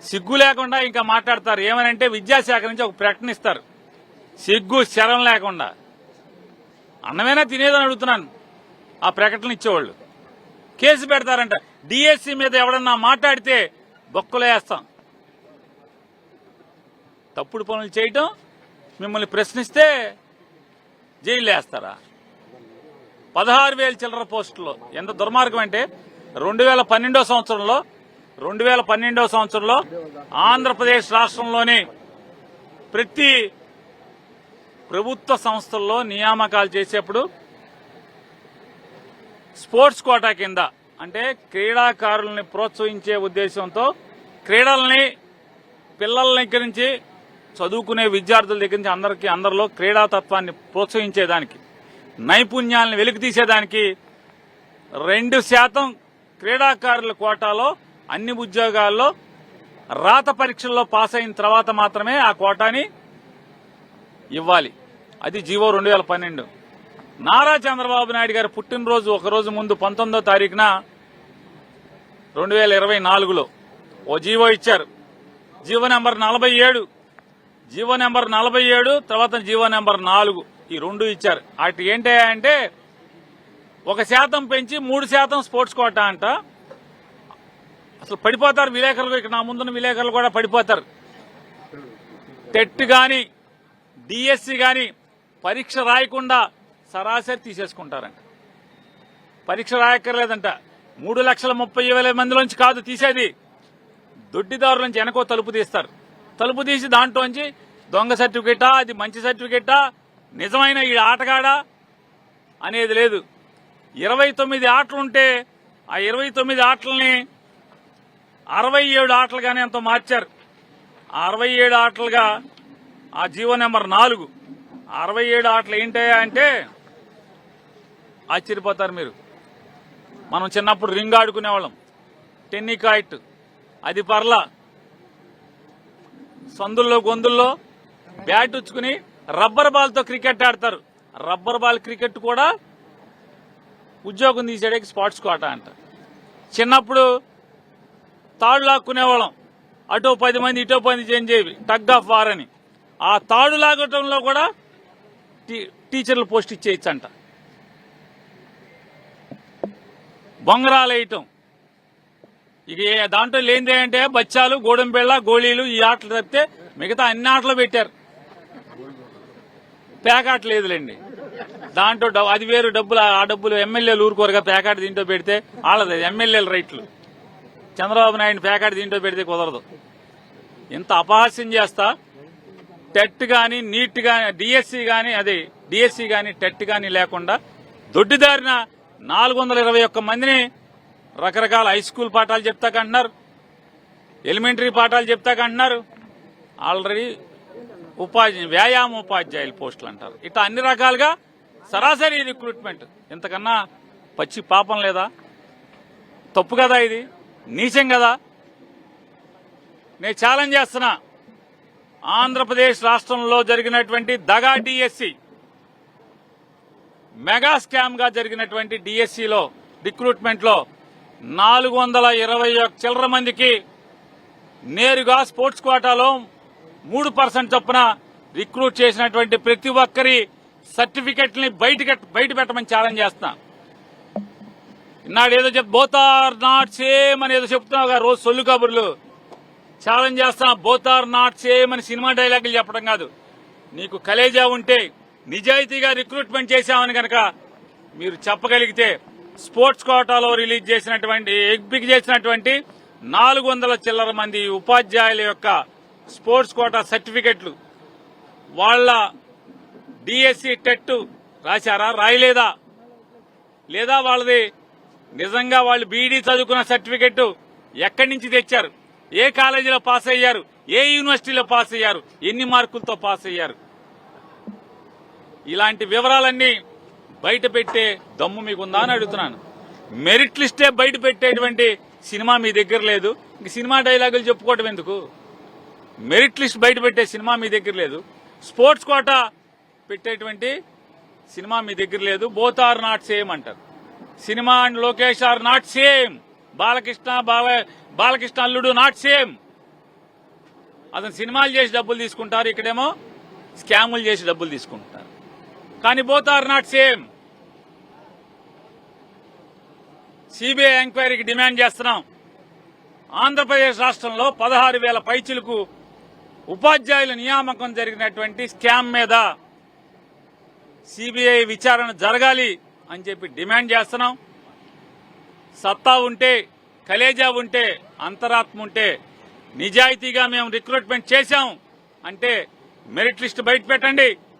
సిగ్గు లేకుండా ఇంకా మాట్లాడతారు. ఏమనంటే విద్యాశాఖ నుంచి ఒక ప్రకటన ఇస్తారు, సిగ్గు శరం లేకుండా. అన్నమైనా తినేదని అడుగుతున్నాను. ఆ ప్రకటన ఇచ్చేవాళ్ళు కేసు పెడతారంట. డిఎస్సి మీద ఎవడన్నా మాట్లాడితే బొక్కలు వేస్తాం. తప్పుడు పనులు చేయటం, మిమ్మల్ని ప్రశ్నిస్తే జైలు వేస్తారా? 16,000 చిల్లర పోస్టుల్లో ఎంత దుర్మార్గం అంటే 2012 సంవత్సరంలో ఆంధ్రప్రదేశ్ రాష్ట్రంలోని ప్రతి ప్రభుత్వ సంస్థల్లో నియామకాలు చేసేప్పుడు స్పోర్ట్స్ కోటా కింద, అంటే క్రీడాకారుల్ని ప్రోత్సహించే ఉద్దేశంతో క్రీడల్ని పిల్లల దగ్గర నుంచి చదువుకునే విద్యార్థుల దగ్గర నుంచి అందరిలో క్రీడాతత్వాన్ని ప్రోత్సహించేదానికి, నైపుణ్యాలను వెలికితీసేదానికి 2% క్రీడాకారుల కోటాలో అన్ని ఉద్యోగాల్లో రాత పరీక్షల్లో పాస్ అయిన తర్వాత మాత్రమే ఆ కోటాని ఇవ్వాలి. అది జీవో 2012. నారా చంద్రబాబు నాయుడు గారు పుట్టినరోజు ఒకరోజు ముందు 19వ తారీఖున 2024లో ఓ జీవో ఇచ్చారు. జీవో నెంబర్ 47, తర్వాత జీవో నెంబర్ 4, ఈ 2 ఇచ్చారు. అటు ఏంటంటే 1% పెంచి 3% స్పోర్ట్స్ కోటా అంట. అసలు పడిపోతారు విలేకరులు. ఇక్కడ నా ముందున్న విలేకరులు కూడా పడిపోతారు. టెట్ గాని డిఎస్సి గాని పరీక్ష రాయకుండా సరాసరి తీసేసుకుంటారంట. పరీక్ష రాయక్కర్లేదంట. 3,30,000 మందిలోంచి కాదు తీసేది, దొడ్డిదారుల నుంచి వెనకో తలుపు తీస్తారు. తలుపు తీసి దాంట్లోంచి దొంగ సర్టిఫికేటా, అది మంచి సర్టిఫికేటా, నిజమైన ఈ ఆటగాడా అనేది లేదు. 29 ఆటలుంటే ఆ 29 ఆటలని 67 ఆటలుగానే ఎంతో మార్చారు. 67 ఆటలుగా ఆ జీవో నెంబర్ 4. 67 ఆటలు ఏంటయ్యా అంటే ఆశ్చర్యపోతారు మీరు. మనం చిన్నప్పుడు రింగ్ ఆడుకునేవాళ్ళం, టెన్నికాయిట్, అది పర్ల సందుల్లో గొంతుల్లో బ్యాట్ ఉచ్చుకుని రబ్బర్ బాల్తో క్రికెట్ ఆడతారు. రబ్బర్ బాల్ క్రికెట్ కూడా ఉద్యోగం తీసేయడానికి స్పోర్ట్స్ కోటా అంట. చిన్నప్పుడు తాడు లాక్కునేవాళ్ళం, అటో 10 మంది ఇటో 10 చేంజేవి, టగ్ ఆఫ్ వార్ అని. ఆ తాడు లాగటంలో కూడా టీచర్లు పోస్ట్ ఇచ్చేయచ్చంట. బొంగరాలు వేయటం, ఇక దాంట్లో లేనిదే అంటే బచ్చాలు, గోడంబెళ్ళ, గోళీలు, ఈ ఆటలు తప్పితే మిగతా అన్ని ఆటలు పెట్టారు. పేకాట లేదులేండి. దాంట్లో అది వేరు డబ్బులు. ఆ డబ్బులు ఎమ్మెల్యేలు ఊరుకోరుగా. పేకాట దీంట్లో పెడితే వాళ్ళది ఎమ్మెల్యేల రైట్లు. చంద్రబాబు నాయుడు పేకాట దీంట్లో పెడితే కుదరదు. ఇంత అపహాస్యం చేస్తా టెట్ గాని, నీట్ గాని, డిఎస్సి గాని టెట్ గాని లేకుండా దొడ్డిదారిన 421 మందిని రకరకాల హై స్కూల్ పాఠాలు చెప్తాకంటున్నారు, ఎలిమెంటరీ పాఠాలు చెప్తాకంటున్నారు. ఆల్రెడీ వ్యాయామ ఉపాధ్యాయుల పోస్టులు అంటారు. ఇట్లా అన్ని రకాలుగా సరాసరి రిక్రూట్మెంట్. ఇంతకన్నా పచ్చి పాపం లేదా? తప్పు కదా, ఇది నీచం కదా. నేను ఛాలెంజ్ చేస్తున్నా, ఆంధ్రప్రదేశ్ రాష్ట్రంలో జరిగినటువంటి దగా డిఎస్సి, మెగా స్కామ్ గా జరిగినటువంటి డిఎస్సిలో రిక్రూట్మెంట్ లో 421 చిల్లర మందికి నేరుగా స్పోర్ట్స్ కోటాలో 3% చొప్పున రిక్రూట్ చేసినటువంటి ప్రతి ఒక్కరి సర్టిఫికెట్ని బయట పెట్టమని ఛాలెంజ్ చేస్తున్నా. ఇన్నాడేదో బోత్ ఆర్ నాట్ సేమ్ అని ఏదో చెప్తున్నావు రోజు సొల్లు కబుర్లు. ఛాలెంజ్ చేస్తున్నా, బోత్ ఆర్ నాట్ సేమ్ అని సినిమా డైలాగులు చెప్పడం కాదు. నీకు కలేజా ఉంటే, నిజాయితీగా రిక్రూట్మెంట్ చేశామని కనుక మీరు చెప్పగలిగితే, స్పోర్ట్స్ కోటాలో రిలీజ్ చేసినటువంటి ఎంపిక చేసినటువంటి 400 చిల్లర మంది ఉపాధ్యాయుల యొక్క స్పోర్ట్స్ కోటా సర్టిఫికెట్లు వాళ్ళ డిఎస్సి టెట్ రాశారా, రాయలేదా, లేదా వాళ్ళది నిజంగా వాళ్ళు బీఈడీ చదువుకున్న సర్టిఫికెట్ ఎక్కడి నుంచి తెచ్చారు, ఏ కాలేజీలో పాస్ అయ్యారు, ఏ యూనివర్సిటీలో పాస్ అయ్యారు, ఎన్ని మార్కులతో పాస్ అయ్యారు, ఇలాంటి వివరాలన్నీ బయట పెట్టే దమ్ము మీకుందా అని అడుగుతున్నాను. మెరిట్ లిస్టే బయట పెట్టేటువంటి సినిమా మీ దగ్గర లేదు. ఇంక సినిమా డైలాగులు చెప్పుకోవటం ఎందుకు? మెరిట్ లిస్ట్ బయట పెట్టే సినిమా మీ దగ్గర లేదు. స్పోర్ట్స్ కోటా పెట్టేటువంటి సినిమా మీ దగ్గర లేదు. బోత్ ఆర్ నాట్ సేమ్ అంటారు. Cinema and Lokesh are not same. Balakrishna అల్లుడు నాట్ సేమ్. అతను సినిమాలు చేసి డబ్బులు తీసుకుంటారు, ఇక్కడేమో స్కాములు చేసి డబ్బులు తీసుకుంటారు. కానీ both are not same. CBI ఎంక్వైరీకి డిమాండ్ చేస్తున్నాం. ఆంధ్రప్రదేశ్ రాష్ట్రంలో 16,000 పైచిలకు ఉపాధ్యాయుల నియామకం జరిగినటువంటి స్కామ్ మీద సిబిఐ విచారణ జరగాలి అని చెప్పి డిమాండ్ చేస్తున్నాం. సత్తా ఉంటే, కలేజా ఉంటే, అంతరాత్మ ఉంటే, నిజాయితీగా మేము రిక్రూట్మెంట్ చేశాం అంటే మెరిట్ లిస్ట్ బయట పెట్టండి.